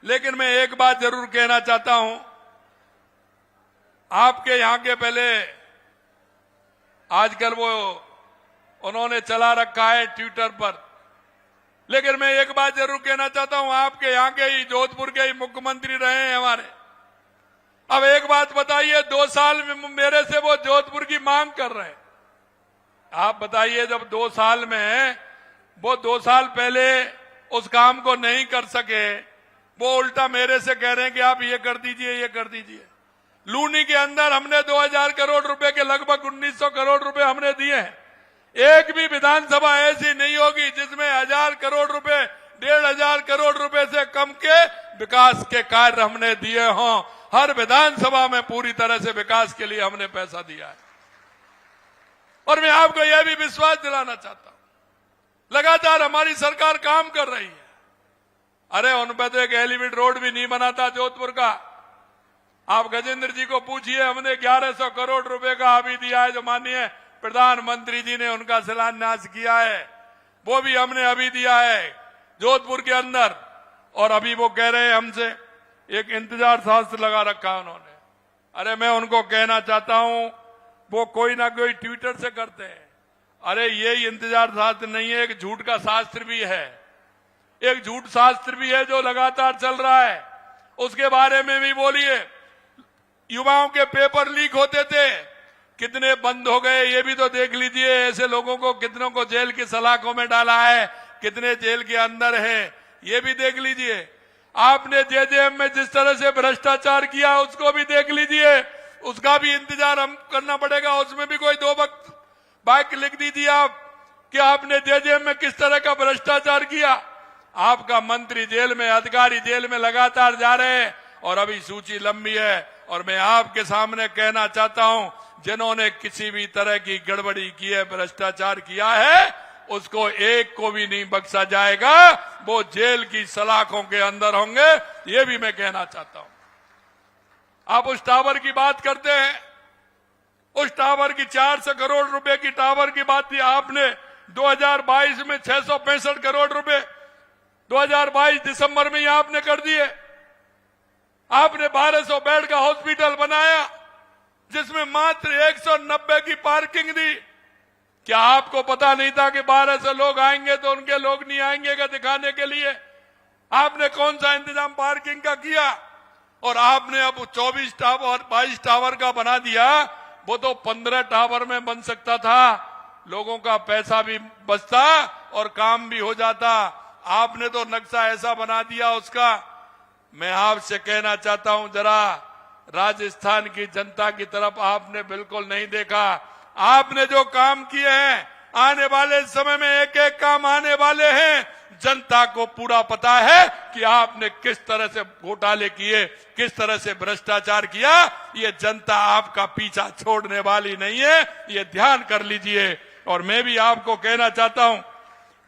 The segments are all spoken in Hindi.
लेकिन मैं एक बात जरूर कहना चाहता हूं, आपके यहां के पहले आजकल वो उन्होंने चला रखा है ट्विटर पर, लेकिन मैं एक बात जरूर कहना चाहता हूं, आपके यहां के ही जोधपुर के ही मुख्यमंत्री रहे हैं हमारे। अब एक बात बताइए, 2 साल में मेरे से वो जोधपुर की मांग कर रहे हैं। आप बताइए, जब 2 साल में वो 2 साल पहले उस काम को नहीं कर सके, वो उल्टा मेरे से कह रहे हैं कि आप ये कर दीजिए, ये कर दीजिए। लूनी के अंदर हमने 2000 करोड़ रुपए के लगभग 1900 करोड़ रुपए हमने दिए हैं। एक भी विधानसभा ऐसी नहीं होगी जिसमें 1000 करोड़ रुपए, 1500 करोड़ रुपए से कम के विकास के कार्य हमने दिए हों। हर विधानसभा में पूरी तरह से विकास के लिए हमने पैसा दिया है। और मैं आपको यह भी विश्वास दिलाना चाहता हूं, लगातार हमारी सरकार काम कर रही है। अरे उन पर तो एक एलिवेटेड रोड भी नहीं बना था जोधपुर का। आप गजेंद्र जी को पूछिए, हमने 1100 करोड़ रुपए का अभी दिया है, जो माननीय प्रधानमंत्री जी ने उनका शिलान्यास किया है, वो भी हमने अभी दिया है जोधपुर के अंदर। और अभी वो कह रहे हैं हमसे, एक इंतजार शास्त्र लगा रखा है उन्होंने। अरे मैं उनको कहना चाहता हूं, वो कोई ना कोई ट्विटर से करते हैं। अरे ये इंतजार शास्त्र नहीं है, एक झूठ का शास्त्र भी है, एक झूठ शास्त्र भी है जो लगातार चल रहा है। उसके बारे में भी बोलिए। युवाओं के पेपर लीक होते थे, कितने बंद हो गए ये भी तो देख लीजिए। ऐसे लोगों को कितनों को जेल की सलाखों में डाला है, कितने जेल के अंदर हैं, ये भी देख लीजिए। आपने जेजेएम में जिस तरह से भ्रष्टाचार किया उसको भी देख लीजिए, उसका भी इंतजार हम करना पड़ेगा। उसमें भी कोई 2 वक्त बाइक लिख दीजिए आप कि आपने जेजेएम में किस तरह का भ्रष्टाचार किया। आपका मंत्री जेल में, अधिकारी जेल में लगातार जा रहे हैं और अभी सूची लंबी है। और मैं आपके सामने कहना चाहता हूं, जिन्होंने किसी भी तरह की गड़बड़ी की है, भ्रष्टाचार किया है, उसको एक को भी नहीं बख्शा जाएगा। वो जेल की सलाखों के अंदर होंगे, ये भी मैं कहना चाहता हूं। आप उस टावर की बात करते हैं, उस टावर की 400 करोड़ रुपए की टावर की बात थी। आपने 2022 में 665 करोड़ रुपए 2022 दिसंबर में ही आपने कर दिए। आपने 1200 बेड का हॉस्पिटल बनाया, जिसमें मात्र 190 की पार्किंग दी। क्या आपको पता नहीं था कि 1200 लोग आएंगे तो उनके लोग नहीं आएंगे का दिखाने के लिए आपने कौन सा इंतजाम पार्किंग का किया? और आपने अब 24 टावर 22 टावर का बना दिया। वो तो 15 टावर में बन सकता था, लोगों का पैसा भी बचता और काम भी हो जाता। आपने तो नक्शा ऐसा बना दिया उसका। मैं आपसे कहना चाहता हूं, जरा राजस्थान की जनता की तरफ आपने बिल्कुल नहीं देखा। आपने जो काम किए हैं, आने वाले समय में एक एक काम आने वाले हैं। जनता को पूरा पता है कि आपने किस तरह से घोटाले किए, किस तरह से भ्रष्टाचार किया। ये जनता आपका पीछा छोड़ने वाली नहीं है, ये ध्यान कर लीजिए। और मैं भी आपको कहना चाहता हूं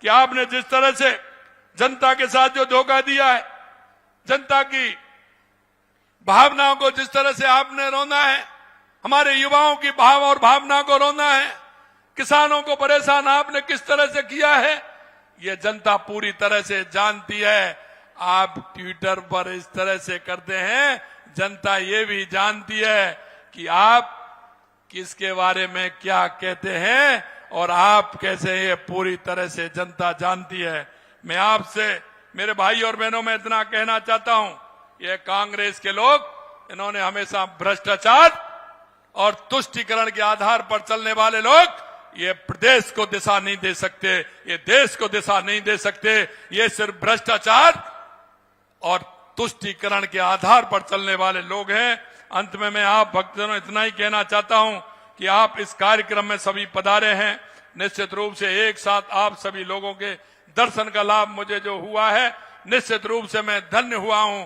कि आपने जिस तरह से जनता के साथ जो धोखा दिया है, जनता की भावनाओं को जिस तरह से आपने रोना है, हमारे युवाओं की भाव और भावना को रोना है, किसानों को परेशान आपने किस तरह से किया है, ये जनता पूरी तरह से जानती है। आप ट्विटर पर इस तरह से करते हैं, जनता ये भी जानती है कि आप किसके बारे में क्या कहते हैं और आप कैसे, ये पूरी तरह से जनता जानती है। मैं आपसे, मेरे भाई और बहनों, में इतना कहना चाहता हूं, ये कांग्रेस के लोग, इन्होंने हमेशा भ्रष्टाचार और तुष्टीकरण के आधार पर चलने वाले लोग ये प्रदेश को दिशा नहीं दे सकते, ये देश को दिशा नहीं दे सकते। ये सिर्फ भ्रष्टाचार और तुष्टीकरण के आधार पर चलने वाले लोग हैं। अंत में मैं आप भक्तजनों इतना ही कहना चाहता हूं कि आप इस कार्यक्रम में सभी पधारे हैं। निश्चित रूप से एक साथ आप सभी लोगों के दर्शन का लाभ मुझे जो हुआ है, निश्चित रूप से मैं धन्य हुआ हूं।